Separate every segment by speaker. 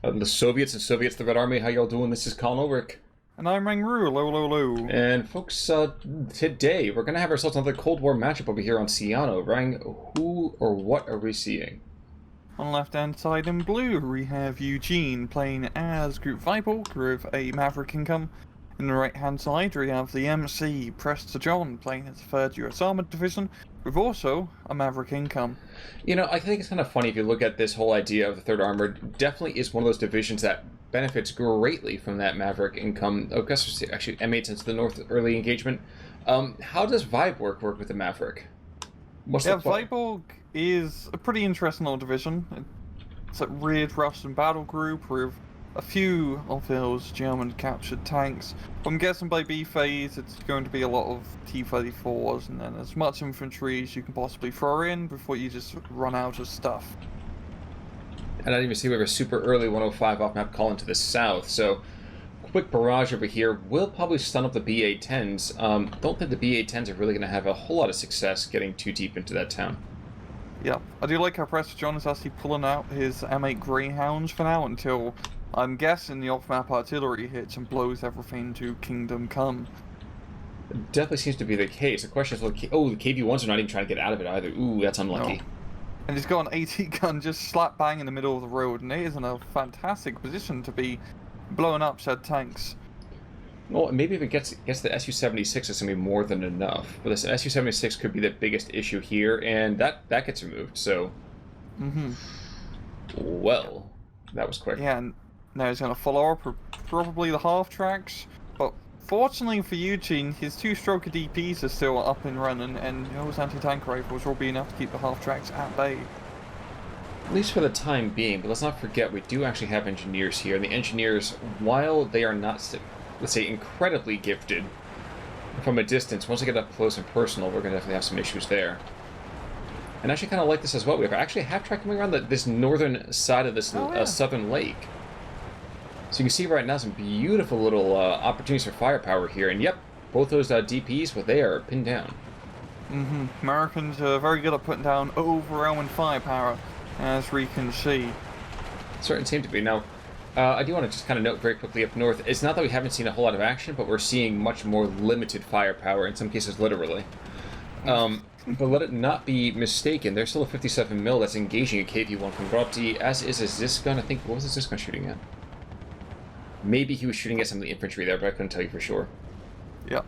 Speaker 1: The Soviets and Soviets, the Red Army, how y'all doing? This is Colin Ulrich.
Speaker 2: And I'm Mangru, low, low, low.
Speaker 1: And folks, today we're going to have ourselves another Cold War matchup over here on Sianno. Ryan, who or what are we seeing?
Speaker 2: On the left-hand side in blue, we have YueJin playing as Group Vyborg with a Maverick income. On the right-hand side, we have the MC, Prestor playing as the 3rd US Armored Division, with also a Maverick income.
Speaker 1: You know, I think it's kind of funny if you look at this whole idea of the 3rd Armored. Definitely is one of those divisions that benefits greatly from that Maverick income. Oh, guess actually M8 since the North early engagement. How does Vyborg work with the Maverick? What's the play?
Speaker 2: Vyborg is a pretty interesting little division. It's a reared Russian battle group with a few of those German captured tanks. I'm guessing by B phase it's going to be a lot of T-34s and then as much infantry as you can possibly throw in before you just run out of stuff.
Speaker 1: And I didn't even see we have a super early 105 off-map call into the south, so quick barrage over here will probably stun up the BA-10s. Don't think the BA-10s are really going to have a whole lot of success getting too deep into that town.
Speaker 2: Yeah, I do like how Prestor is actually pulling out his M8 Greyhounds for now until I'm guessing the off-map artillery hits and blows everything to Kingdom Come.
Speaker 1: It definitely seems to be the case. The question is, oh, the KV-1s are not even trying to get out of it either. Ooh, that's unlucky.
Speaker 2: No. And he's got an AT gun just slap bang in the middle of the road, and it is in a fantastic position to be blowing up said tanks.
Speaker 1: Well, maybe if it gets the Su-76, it's going to be more than enough. But this Su-76 could be the biggest issue here, and that gets removed, so... Well, that was quick.
Speaker 2: Yeah, and now he's going to follow up with probably the half-tracks, but fortunately for YueJin, his 2-stroker DPs are still up and running, and those anti-tank rifles will be enough to keep the half-tracks at bay.
Speaker 1: At least for the time being, but let's not forget we do actually have engineers here, and the engineers, while they are not, let's say, incredibly gifted from a distance, once they get up close and personal, we're going to definitely have some issues there. And I actually kind of like this as well. We have actually a half-track coming around this northern side of this southern lake. So you can see right now some beautiful little opportunities for firepower here. And yep, both those DPs, well, they are pinned down.
Speaker 2: Americans are very good at putting down overwhelming firepower, as we can see.
Speaker 1: Certainly seem to be. Now, I do want to just kind of note very quickly up north, it's not that we haven't seen a whole lot of action, but we're seeing much more limited firepower, in some cases literally. But let it not be mistaken, there's still a 57 mil that's engaging a KV-1 from Grobti, as is a Zis gun. I think, what was the Zis gun shooting at? Maybe he was shooting at some of the infantry there, but I couldn't tell you for sure.
Speaker 2: Yep.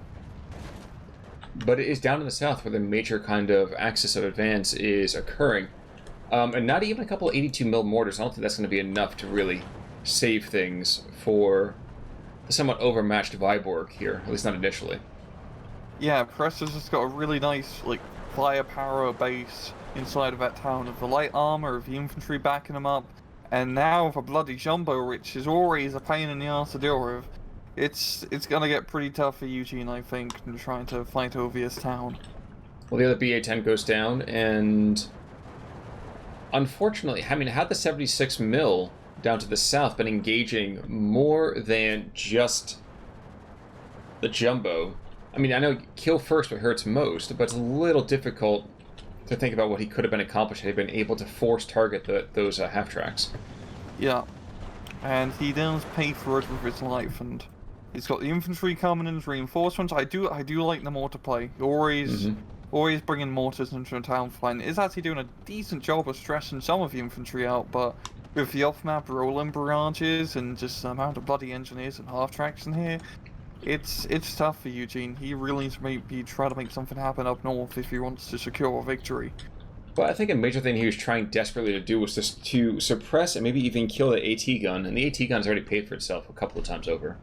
Speaker 1: But it is down in the south where the major kind of axis of advance is occurring. And not even a couple of 82 mil mortars. I don't think that's going to be enough to really save things for the somewhat overmatched Vyborg here, at least not initially.
Speaker 2: Yeah, Prestor's just got a really nice, like, firepower base inside of that town of the light armor, of the infantry backing him up, and now with a bloody jumbo, which is always a pain in the ass to deal with. It's gonna get pretty tough for YueJin, I think, in trying to fight over this town.
Speaker 1: Well, the other BA-10 goes down, and unfortunately, I mean, had the 76 mil down to the south been engaging more than just the jumbo, I mean, I know kill first what hurts most, but it's a little difficult to think about what he could have been accomplished had he been able to force target those half-tracks.
Speaker 2: Yeah, and he does pay for it with his life, and he's got the infantry coming in as reinforcements. I do like the mortar play. Always bringing mortars into a town fight. Is actually doing a decent job of stressing some of the infantry out, but with the off-map rolling barrages and just the amount of bloody engineers and half-tracks in here, it's tough for YueJin. He really needs to maybe try to make something happen up north if he wants to secure a victory.
Speaker 1: But I think a major thing he was trying desperately to do was just to suppress and maybe even kill the AT gun, and the AT gun's already paid for itself a couple of times over.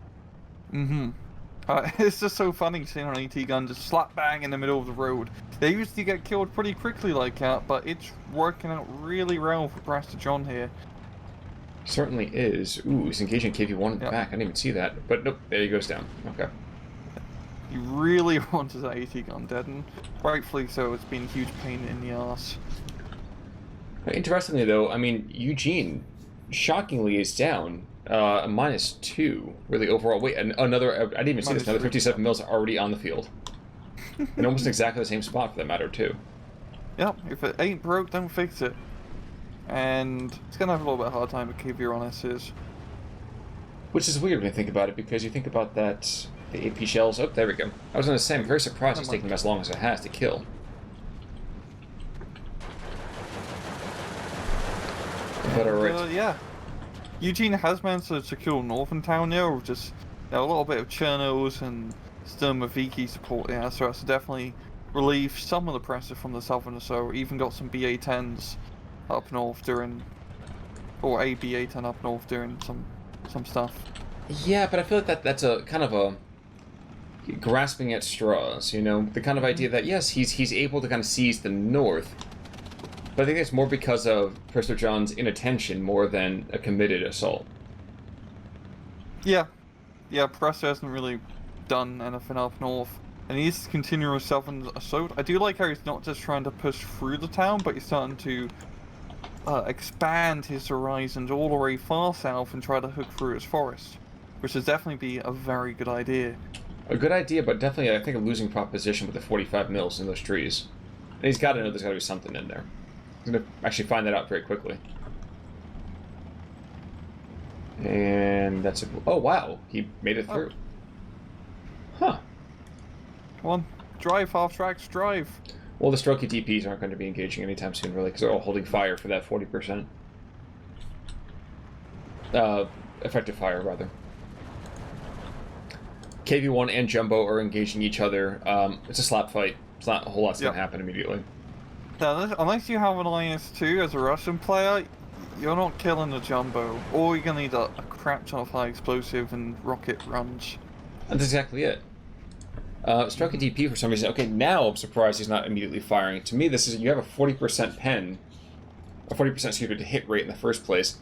Speaker 2: It's just so funny seeing an AT gun just slap bang in the middle of the road. They used to get killed pretty quickly like that, but it's working out really well for Prestor here.
Speaker 1: Certainly is. Ooh, he's engaging KV-1 in the back. I didn't even see that. But nope, there he goes down. Okay.
Speaker 2: He really wanted that AT gun dead, and rightfully so. It's been a huge pain in the ass.
Speaker 1: Interestingly, though, I mean, YueJin, shockingly, is down a -2, really, overall weight. And another, I didn't even see this, another 57 mils already on the field. In almost exactly the same spot, for that matter, too.
Speaker 2: Yep, if it ain't broke, don't fix it. and it's going to have a little bit hard time with KV on S's.
Speaker 1: Which is weird when you think about it, because you think about that, the AP shells. Oh, there we go. I was going to say, I'm very surprised it's taking them as long as it has to kill. But alright.
Speaker 2: Yeah. YueJin has managed to secure northern town there, with just a little bit of Chernos and Sturmoviki support there, so that's definitely relieved some of the pressure from the southern, so even got some BA-10s up north during, or a BA-10 up north during some stuff.
Speaker 1: Yeah, but I feel like that's a kind of a grasping at straws, you know? The kind of idea that, yes, he's able to kind of seize the north, but I think it's more because of Prestor John's inattention more than a committed assault.
Speaker 2: Yeah. Yeah, Prestor hasn't really done anything up north, and he needs to continue his southern assault. I do like how he's not just trying to push through the town, but he's starting to expand his horizons all the way far south and try to hook through his forest, which would definitely be a very good idea.
Speaker 1: A good idea, but definitely, I think, a losing proposition with the 45 mils in those trees. And he's got to know there's got to be something in there. He's going to actually find that out very quickly. And that's it. Oh, wow. He made it through. Huh.
Speaker 2: Come on. Drive, half tracks, drive.
Speaker 1: Well, the Strokey DPs aren't going to be engaging anytime soon, really, because they're all holding fire for that 40%. Effective fire, rather. KV-1 and Jumbo are engaging each other. It's a slap fight. It's not a whole lot's going to happen immediately.
Speaker 2: Now, unless you have an IS-2 as a Russian player, you're not killing the Jumbo. Or you're going to need a crap ton of high explosive and rocket runs.
Speaker 1: That's exactly it. Strokey DP for some reason. Okay, now I'm surprised he's not immediately firing. To me, this is, you have a 40% pen, a 40% hit rate in the first place,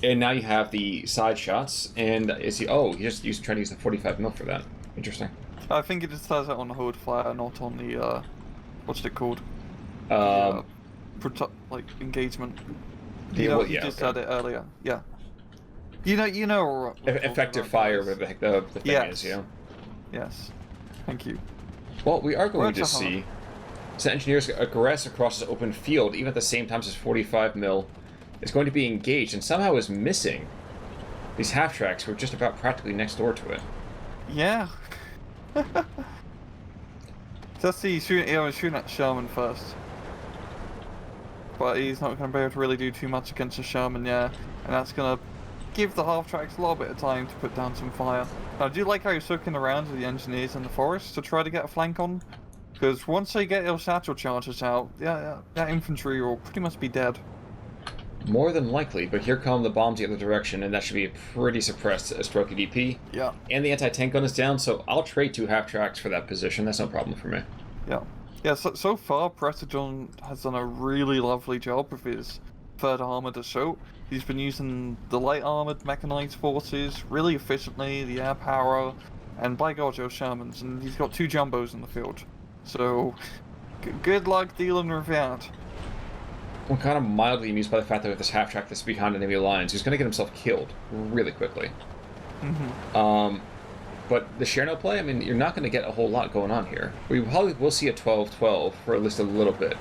Speaker 1: and now you have the side shots. And is he? Oh, he just trying to use the 45 mil for that. Interesting.
Speaker 2: I think it just does it on the hold fire, not on the what's it called? Like engagement. You just said it earlier. Yeah. You know.
Speaker 1: Effective fire, whatever the heck the thing is. Yeah.
Speaker 2: Yes. Thank you.
Speaker 1: Well, we are going to see some engineers aggress across this open field, even at the same time as 45 mil is going to be engaged, and somehow is missing these half-tracks who are just about practically next door to it.
Speaker 2: Yeah. Just see, shooting at Sherman first. But he's not going to be able to really do too much against the Sherman, yeah. And that's going to give the half-tracks a little bit of time to put down some fire. Now, I do like how he's looking around with the engineers in the forest to try to get a flank on. Because once they get their satchel charges out, that infantry will pretty much be dead.
Speaker 1: More than likely, but here come the bombs the other direction, and that should be a pretty suppressed Strokey DP.
Speaker 2: Yeah.
Speaker 1: And the anti-tank gun is down, so I'll trade 2 half-tracks for that position. That's no problem for me.
Speaker 2: Yeah. Yeah, so far, Prestor has done a really lovely job with his 3rd Armoured Assault. He's been using the light armoured mechanized forces really efficiently, the air power, and by God, Joe Shermans, and he's got 2 Jumbos in the field. So, good luck dealing with that.
Speaker 1: I'm kind of mildly amused by the fact that with this half-track that's behind enemy lines, he's going to get himself killed really quickly. But the Sianno play, I mean, you're not going to get a whole lot going on here. We probably will see a 12-12 for at least a little bit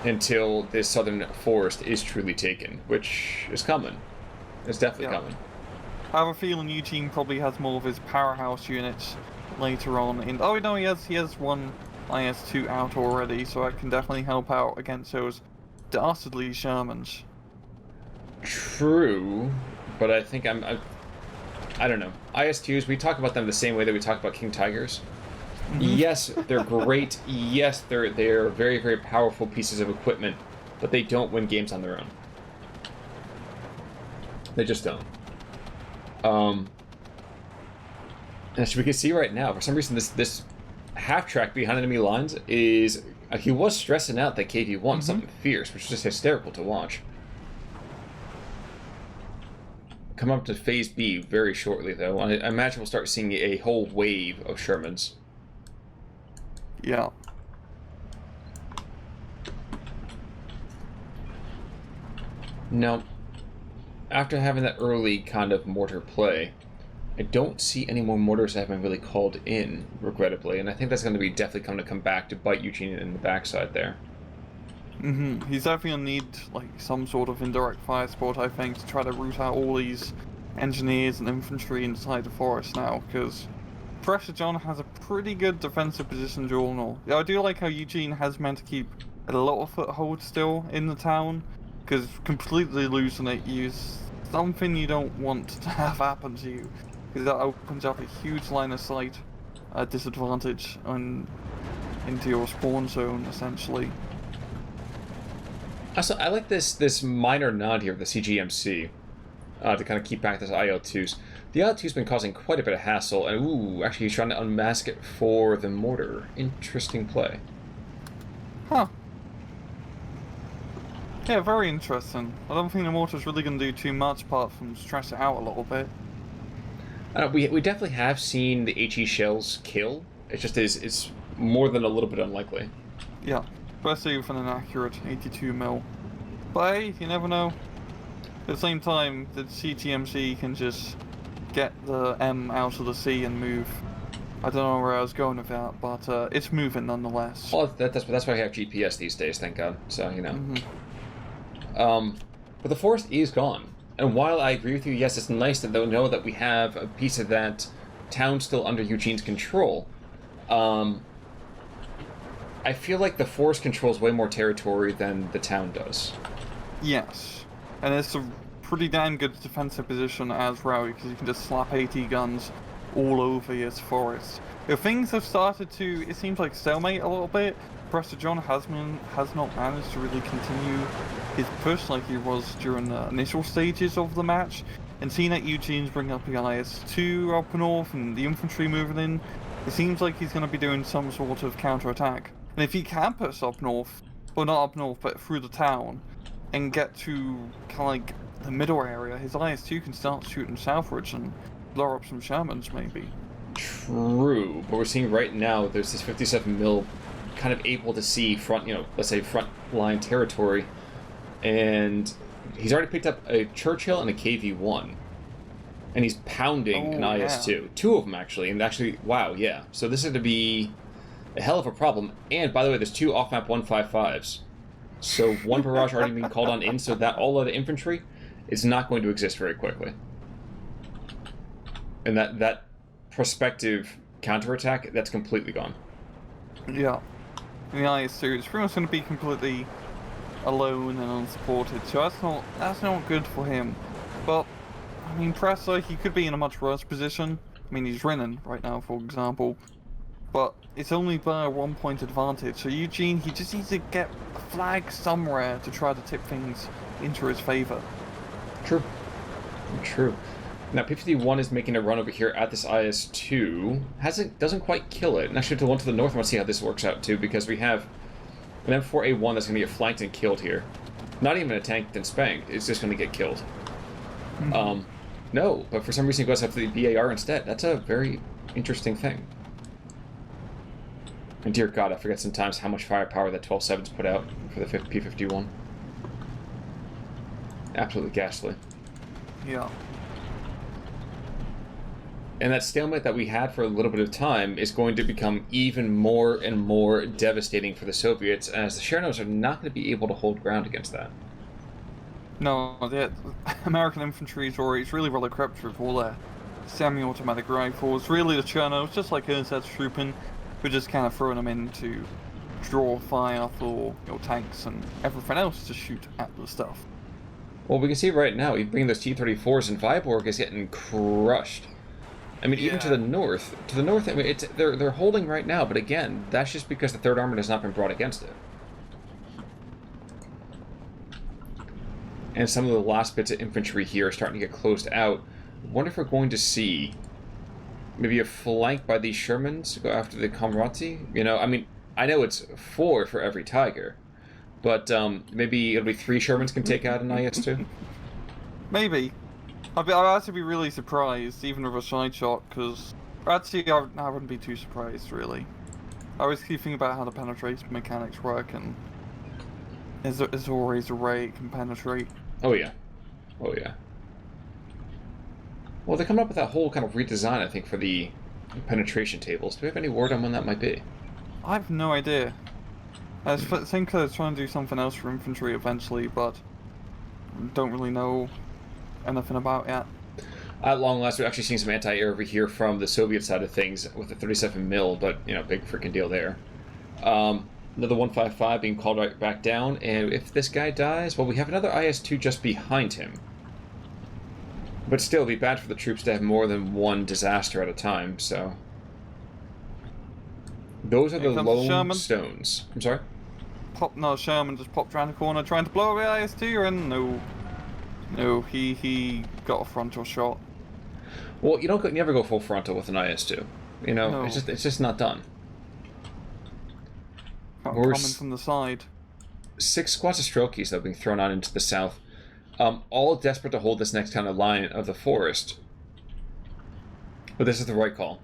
Speaker 1: until this southern forest is truly taken, which is coming. It's definitely coming.
Speaker 2: I have a feeling YueJin probably has more of his powerhouse units later on. Oh no, he has one IS-2 out already, so that can definitely help out against those dastardly Shermans.
Speaker 1: True, but I think I don't know. IS-2s, we talk about them the same way that we talk about King Tigers. Yes, they're great. Yes, they're very, very powerful pieces of equipment, but they don't win games on their own. They just don't. And as we can see right now, for some reason, this half-track behind enemy lines is... he was stressing out that KV-1, something fierce, which is just hysterical to watch. Come up to Phase B very shortly, though. I imagine we'll start seeing a whole wave of Shermans.
Speaker 2: Yeah.
Speaker 1: Now, after having that early kind of mortar play, I don't see any more mortars that have been really called in, regrettably, and I think that's going to be definitely going to come back to bite YueJin in the backside there.
Speaker 2: He's definitely gonna need like some sort of indirect fire support, I think, to try to root out all these engineers and infantry inside the forest now, because Prestor John has a pretty good defensive position dual north. Yeah, I do like how YueJin has meant to keep a lot of foothold still in the town, because completely losing it is something you don't want to have happen to you, because that opens up a huge line of sight disadvantage into your spawn zone, essentially.
Speaker 1: Also, I like this minor nod here of the CGMC to kind of keep back this IL-2s. The IL-2's been causing quite a bit of hassle, and ooh, actually he's trying to unmask it for the mortar. Interesting play.
Speaker 2: Huh. Yeah, very interesting. I don't think the mortar's really going to do too much apart from stress it out a little bit.
Speaker 1: We definitely have seen the HE shells kill. It just it's more than a little bit unlikely.
Speaker 2: Yeah, especially with an inaccurate 82 mil. But hey, you never know. At the same time, the CTMC can just get the M out of the C and move. I don't know where I was going with that, but it's moving nonetheless.
Speaker 1: Well, that's why I have GPS these days, thank God. So, you know. But the forest is gone. And while I agree with you, yes, it's nice that they'll know that we have a piece of that town still under YueJin's control. I feel like the forest controls way more territory than the town does.
Speaker 2: Yes. And it's a pretty damn good defensive position as well, because you can just slap AT guns all over his forest. If things have started to, it seems like, stalemate a little bit, Prestor John has not managed to really continue his push like he was during the initial stages of the match. And seeing that YueJin's bringing up the IS-2 up north and the infantry moving in, it seems like he's going to be doing some sort of counter-attack. And if he can push up north, well not up north, but through the town, and get to kind of like the middle area, his IS-2 can start shooting southwards and blow up some Shermans maybe.
Speaker 1: True, but we're seeing right now there's this 57 mil kind of able to see front, let's say front line territory, and he's already picked up a Churchill and a KV-1, and he's pounding an IS-2. Yeah. Two of them actually, and actually, wow, yeah. So this is to be a hell of a problem. And by the way, there's two off-map 155s. So one barrage already being called on in, so that all of the infantry is not going to exist very quickly. And that prospective counterattack, that's completely gone.
Speaker 2: Yeah. And the IS-2 is pretty much going to be completely alone and unsupported, so that's not good for him. But I mean, Prestor, he could be in a much worse position. I mean, he's winning right now, for example, but it's only by a 1 point advantage. So YueJin, he just needs to get a flag somewhere to try to tip things into his favor.
Speaker 1: True. True. Now, P-51 is making a run over here at this IS-2. Doesn't quite kill it. And actually, to the one to the north, I want to see how this works out, too, because we have an M4A1 that's going to get flanked and killed here. Not even a tanked and spanked. It's just going to get killed. No, but for some reason it goes after the BAR instead. That's a very interesting thing. And dear God, I forget sometimes how much firepower that 12-7's put out for the P-51. Absolutely ghastly.
Speaker 2: Yeah.
Speaker 1: And that stalemate that we had for a little bit of time is going to become even more and more devastating for the Soviets, as the Siannos are not going to be able to hold ground against that.
Speaker 2: No, the American infantry is really well equipped with all their semi-automatic rifles. Really, the Siannos, just like USA's trooping, we're just kind of throwing them in to draw fire for tanks and everything else to shoot at the stuff.
Speaker 1: Well, we can see right now, even bringing those T-34s, and Vyborg is getting crushed. I mean, even to the north, I mean, they're holding right now, but again, that's just because the 3rd Armored has not been brought against it. And some of the last bits of infantry here are starting to get closed out. I wonder if we're going to see maybe a flank by these Shermans to go after the Komrati. I mean, I know it's 4 for every Tiger, but maybe it'll be 3 Shermans can take out an IS-2?
Speaker 2: Maybe. I'd actually be really surprised, even with a side shot, because actually I wouldn't be too surprised, really. I always keep thinking about how the penetration mechanics work, and there's always a way it can penetrate.
Speaker 1: Oh yeah. Oh yeah. Well, they're coming up with that whole kind of redesign, I think, for the penetration tables. Do we have any word on when that might be?
Speaker 2: I have no idea. think they're trying to do something else for infantry eventually, but don't really know anything about it yet.
Speaker 1: At long last, we're actually seeing some anti-air over here from the Soviet side of things with the 37 mil, but, you know, big freaking deal there. Another 155 being called right back down, and if this guy dies, well, we have another IS-2 just behind him. But still, it'd be bad for the troops to have more than one disaster at a time, so... Those are the lone stones. I'm sorry?
Speaker 2: Sherman just popped around the corner trying to blow away IS-2, and no, he got a frontal shot.
Speaker 1: Well, you never go full frontal with an IS-2. You know, no. It's just not done.
Speaker 2: Coming from the side.
Speaker 1: 6 squads of Strokies that are being thrown out into the south. All desperate to hold this next kind of line of the forest. But this is the right call.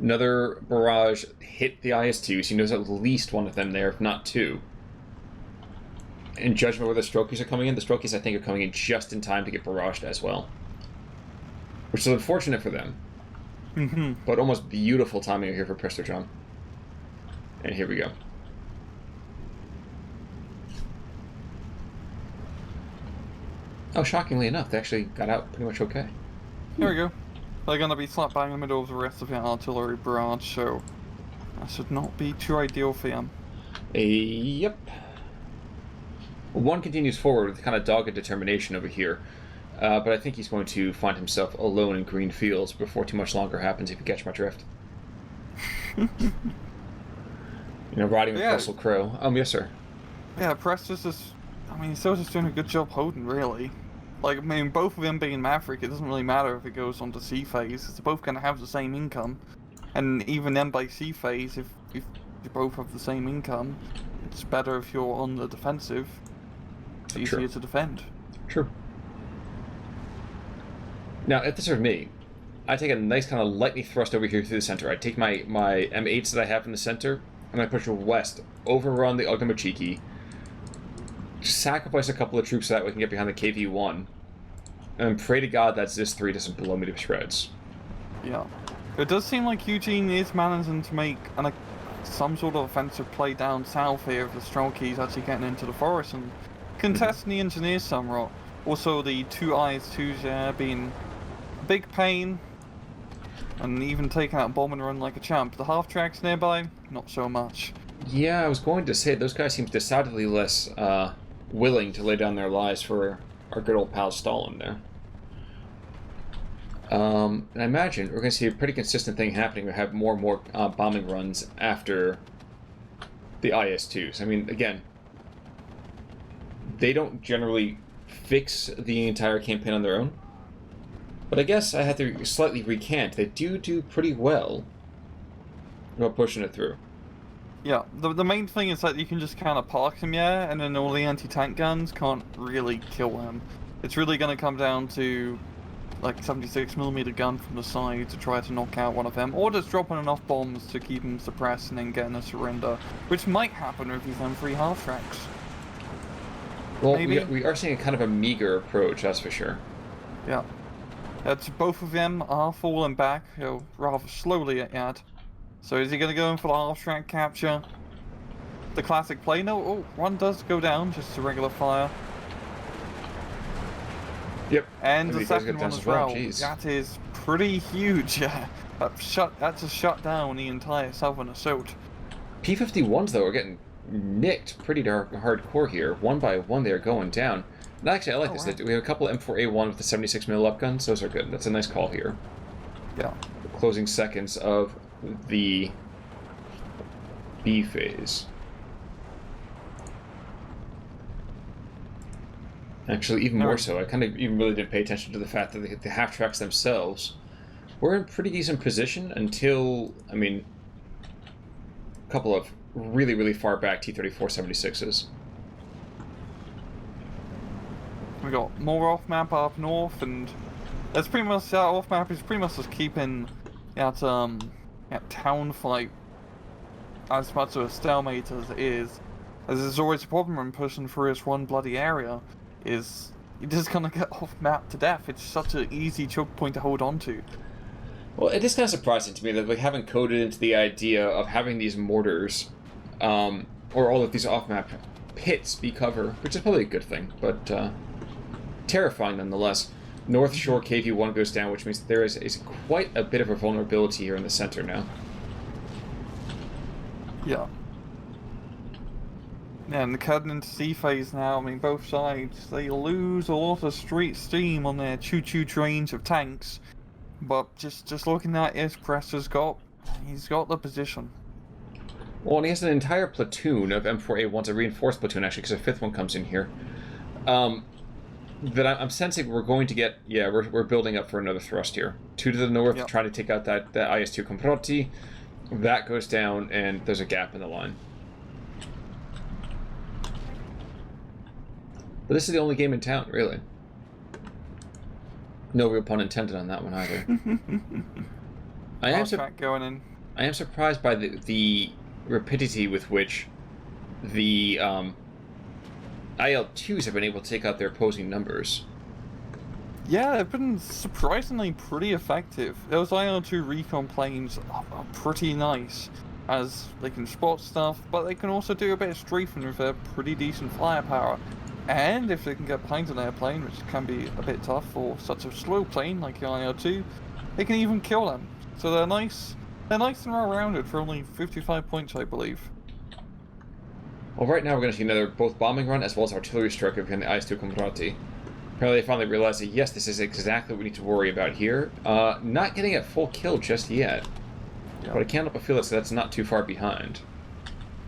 Speaker 1: Another barrage hit the IS-2s. He knows at least one of them there, if not two. In judgment where the Strokies are coming in, the Strokies, I think, are coming in just in time to get barraged as well. Which is unfortunate for them.
Speaker 2: Mm-hmm.
Speaker 1: But almost beautiful timing here for Prestor John. And here we go. Oh, shockingly enough, they actually got out pretty much okay.
Speaker 2: Here we go. They're going to be slap bang in the middle of the rest of the artillery barrage, so that should not be too ideal for them.
Speaker 1: Yep. One continues forward with kind of dogged determination over here, but I think he's going to find himself alone in green fields before too much longer happens, if you catch my drift. Riding with Russell Crowe. Yes, sir.
Speaker 2: Yeah, Prestor's just... he's still just doing a good job holding, really. Both of them being Maverick, it doesn't really matter if it goes on to C phase. They're both going to have the same income. And even then by C phase, if you both have the same income, it's better if you're on the defensive. It's easier to defend. True.
Speaker 1: Now, if this were me, I'd take a nice kind of lightning thrust over here through the center. I'd take my M8s that I have in the center, and I'd push west, overrun the Ognomachiki, sacrifice a couple of troops so that we can get behind the KV-1, and pray to God that ZIS-3 doesn't blow me to shreds.
Speaker 2: Yeah. It does seem like YueJin is managing to make some sort of offensive play down south here of the Strokies actually getting into the forest and contesting the engineers somewhat. Also, the two IS-2s being a big pain, and even taking out bomb and run like a champ. The half-tracks nearby, not so much.
Speaker 1: Yeah, I was going to say, those guys seem decidedly less willing to lay down their lives for our good old pal Stalin there. And I imagine we're going to see a pretty consistent thing happening. We have more and more bombing runs after the IS-2s. Again, they don't generally fix the entire campaign on their own. But I guess I have to slightly recant. They do pretty well about pushing it through.
Speaker 2: Yeah, the main thing is that you can just kind of park them, and then all the anti-tank guns can't really kill them. It's really going to come down to, 76mm gun from the side to try to knock out one of them, or just dropping enough bombs to keep them suppressed and then getting a surrender, which might happen with these M3 half-tracks.
Speaker 1: Well, we are seeing a kind of a meager approach, that's for sure.
Speaker 2: Yeah. Both of them are falling back, rather slowly yet. So is he going to go in for the half-track capture? The classic play? No, one does go down, just a regular fire.
Speaker 1: Yep.
Speaker 2: And the second one as well. That is pretty huge. That just shut down the entire southern assault.
Speaker 1: P-51s, though, are getting nicked pretty hardcore here. One by one, they're going down. And actually, I like this. Right. We have a couple M4A1 with the 76mm up guns. Those are good. That's a nice call here.
Speaker 2: Yeah.
Speaker 1: The closing seconds of the B phase. Actually, even more so. I kind of even really didn't pay attention to the fact that the half-tracks themselves were in pretty decent position until, a couple of really, really far back T-34-76s.
Speaker 2: We got more off-map up north, and that's pretty much that off-map is pretty much just keeping that town fight as much of a stalemate as it is. As there's always a problem when pushing through this one bloody area, is you're just gonna get off-map to death. It's such an easy choke point to hold on to.
Speaker 1: Well, it is kind of surprising to me that we haven't coded into the idea of having these mortars or all of these off-map pits be cover, which is probably a good thing, but terrifying nonetheless. North Shore KV-1 goes down, which means there is quite a bit of a vulnerability here in the center now.
Speaker 2: Yeah. Yeah, and heading into C phase now, I mean, both sides, they lose a lot of street steam on their choo-choo trains of tanks. But just looking at it, Prestor's he's got the position.
Speaker 1: Well, and he has an entire platoon of M4A1s, a reinforced platoon, actually, because a fifth one comes in here. That I'm sensing we're going to get, yeah, we're building up for another thrust here. 2 to the north,
Speaker 2: Yep.
Speaker 1: trying to take out that IS-2 Comproti. That goes down, and there's a gap in the line. But this is the only game in town, really. No real pun intended on that one either.
Speaker 2: Going in.
Speaker 1: I am surprised by the rapidity with which the IL-2s have been able to take out their opposing numbers.
Speaker 2: Yeah, they've been surprisingly pretty effective. Those IL-2 recon planes are pretty nice, as they can spot stuff, but they can also do a bit of strafing with their pretty decent firepower. And if they can get behind an airplane, which can be a bit tough for such a slow plane like the IL-2, they can even kill them. So they're nice. They're nice and well-rounded for only 55 points, I believe.
Speaker 1: Well, right now we're going to see another both bombing run as well as artillery strike behind the IS-2 Comprati. Apparently they finally realized that, yes, this is exactly what we need to worry about here. Not getting a full kill just yet. Yeah. But I can't help but feel that's not too far behind.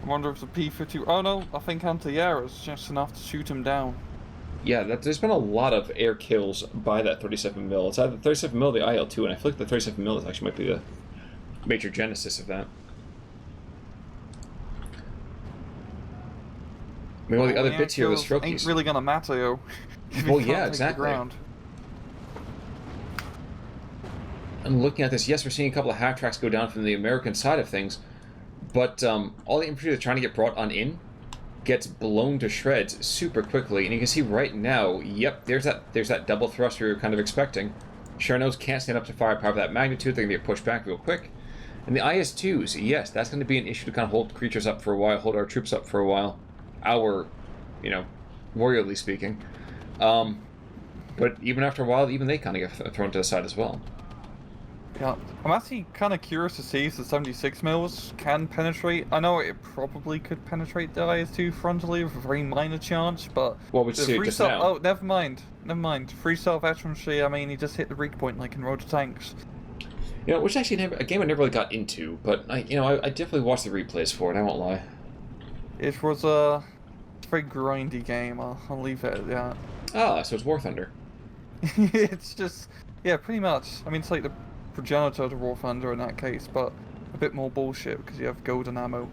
Speaker 2: I wonder if the P-50... Oh no, I think anti-air is just enough to shoot him down.
Speaker 1: Yeah, there's been a lot of air kills by that 37mm. It's either 37mm or the IL-2, and I feel like the 37mm actually might be the major genesis of that. I mean, one of the other bits here, the strokies.
Speaker 2: Ain't really gonna matter, yo.
Speaker 1: Well, yeah, exactly. And looking at this, yes, we're seeing a couple of half tracks go down from the American side of things, but all the infantry that's trying to get brought on in gets blown to shreds super quickly. And you can see right now, yep, there's that double thrust we were kind of expecting. Siannos can't stand up to firepower of that magnitude. They're going to get pushed back real quick. And the IS-2s, yes, that's going to be an issue to kind of hold creatures up for a while, hold our troops up for a while. Warriorly speaking. But even after a while, even they kind of get thrown to the side as well.
Speaker 2: Yeah, I'm actually kind of curious to see if the 76mm can penetrate. I know it probably could penetrate the IS-2 frontally with a very minor chance, but...
Speaker 1: Well, we see it just now.
Speaker 2: Oh, never mind. Free self-veterancy, I mean, he just hit the weak point like in Road to Tanks.
Speaker 1: You know, which actually a game I never really got into, but I definitely watched the replays for it, I won't lie.
Speaker 2: It was a very grindy game, I'll leave it at that.
Speaker 1: Ah, so it's War Thunder.
Speaker 2: It's just... Yeah, pretty much. I mean, it's like the progenitor to War Thunder in that case, but a bit more bullshit because you have golden ammo.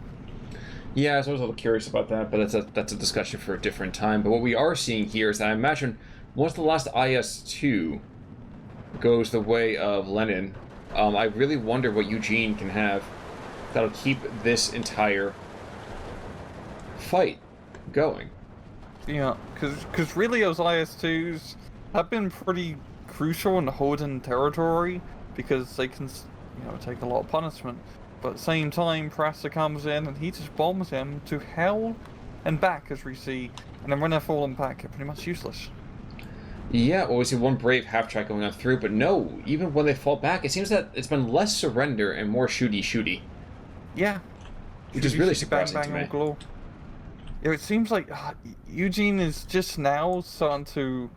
Speaker 1: Yeah, I was always a little curious about that, but that's a discussion for a different time. But what we are seeing here is that I imagine once the last IS-2 goes the way of Lenin, I really wonder what YueJin can have that'll keep this entire fight going.
Speaker 2: Yeah, because really those IS-2s have been pretty crucial in holding territory because they can, take a lot of punishment. But at the same time, Prestor comes in and he just bombs him to hell and back, as we see. And then when they're falling back, they're pretty much useless.
Speaker 1: Yeah, well, we see one brave half-track going on through, but no, even when they fall back, it seems that it's been less surrender and more shooty-shooty.
Speaker 2: Yeah.
Speaker 1: Which is really surprising to me.
Speaker 2: Glow. Yeah, it seems like YueJin is just now starting to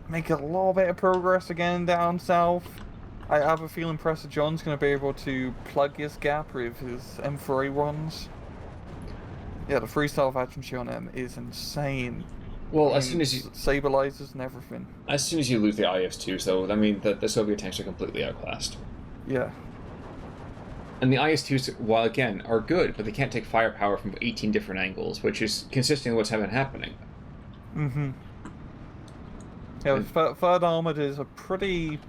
Speaker 2: make a little bit of progress again down south. I have a feeling Prestor John's going to be able to plug his gap with his M4A1s. Yeah, the freestyle veterancy on him is insane.
Speaker 1: Well, as soon as you...
Speaker 2: Stabilizers and everything.
Speaker 1: As soon as you lose the IS-2, so, I mean, the Soviet tanks are completely outclassed.
Speaker 2: Yeah.
Speaker 1: And the IS-2s, while again, are good, but they can't take firepower from 18 different angles, which is consistent with what's been happening.
Speaker 2: Mm-hmm. Yeah, Third Armored is a pretty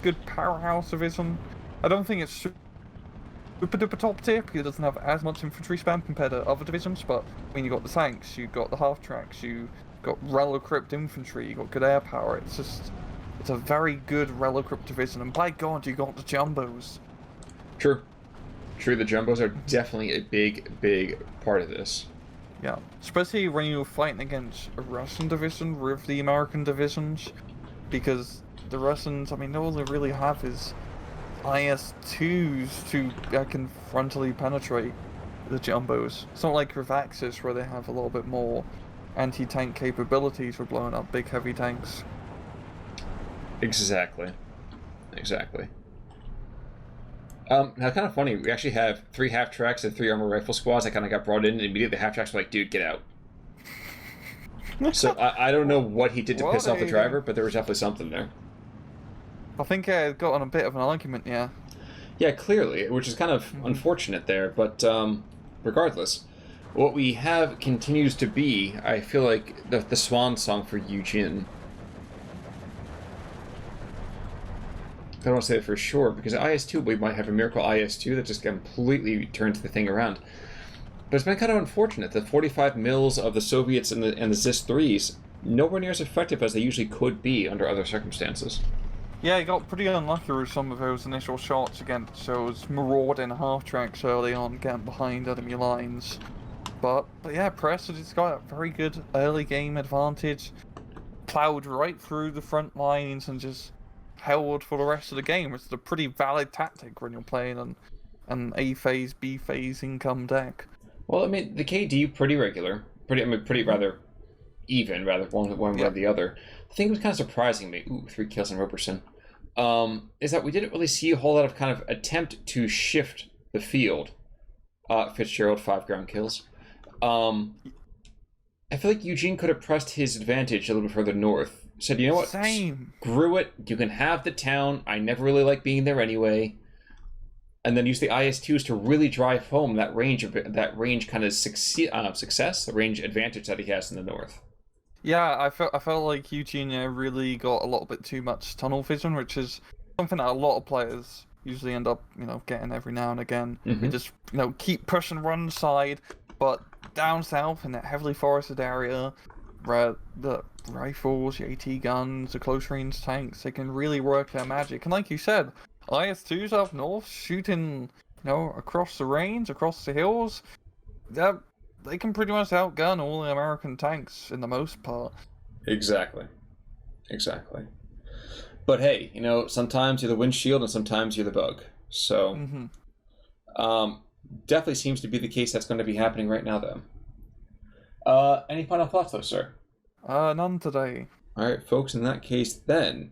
Speaker 2: good powerhouse division. I don't think it's super duper top tier because it doesn't have as much infantry spam compared to other divisions, but I mean, you got the tanks, you got the half tracks, you got rel-equipped infantry, you got good air power. It's a very good rel-equipped division, and by God, you got the jumbos.
Speaker 1: True. True, the jumbos are definitely a big part of this.
Speaker 2: Yeah, especially when you're fighting against a Russian division with the American divisions, because the Russians, I mean, all they really have is IS-2s that can frontally penetrate the jumbos. It's not like with Axis where they have a little bit more anti-tank capabilities for blowing up big heavy tanks.
Speaker 1: Exactly. Now, kind of funny, we actually have 3 half-tracks and 3 armor rifle squads that kind of got brought in, and immediately the half-tracks were like, dude, get out. So I don't know what he did to piss off the driver, but there was definitely something there.
Speaker 2: I think it got on a bit of an argument, yeah.
Speaker 1: Yeah, clearly, which is kind of unfortunate there, but regardless, what we have continues to be, I feel like, the swan song for YueJin. I don't want to say it for sure, because IS-2, we might have a miracle IS-2 that just completely turns the thing around. But it's been kind of unfortunate. The 45 mils of the Soviets and the ZIS-3s, nowhere near as effective as they usually could be under other circumstances.
Speaker 2: Yeah, he got pretty unlucky with some of those initial shots against those marauding half-tracks early on, getting behind enemy lines. But yeah, Prestor just got a very good early game advantage, plowed right through the front lines and just held for the rest of the game, which is a pretty valid tactic when you're playing an A phase, B phase income deck.
Speaker 1: Well, I mean, the KD pretty regular, pretty rather even, rather one way or the other. The thing that was kind of surprising me, 3 kills in Roberson, is that we didn't really see a whole lot of kind of attempt to shift the field. Fitzgerald 5 ground kills. I feel like YueJin could have pressed his advantage a little bit further north. Said, you know what?
Speaker 2: Same.
Speaker 1: Screw it. You can have the town. I never really like being there anyway. And then use the IS-2s to really drive home that range kind of success, the range advantage that he has in the north.
Speaker 2: Yeah, I felt like YueJin really got a little bit too much tunnel vision, which is something that a lot of players usually end up, getting every now and again. They just, keep pushing one side, but down south in that heavily forested area, where the rifles, the AT guns, the close range tanks, they can really work their magic. And like you said, IS-2s up north shooting, across the range, across the hills, they can pretty much outgun all the American tanks in the most part.
Speaker 1: Exactly. But hey, sometimes you're the windshield and sometimes you're the bug. So, definitely seems to be the case that's going to be happening right now, though. Any final thoughts, though, sir?
Speaker 2: None today.
Speaker 1: All right, folks. In that case, then,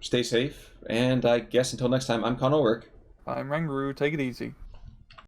Speaker 1: stay safe. And I guess until next time, I'm Con Ulrich.
Speaker 2: I'm Rangaroo. Take it easy.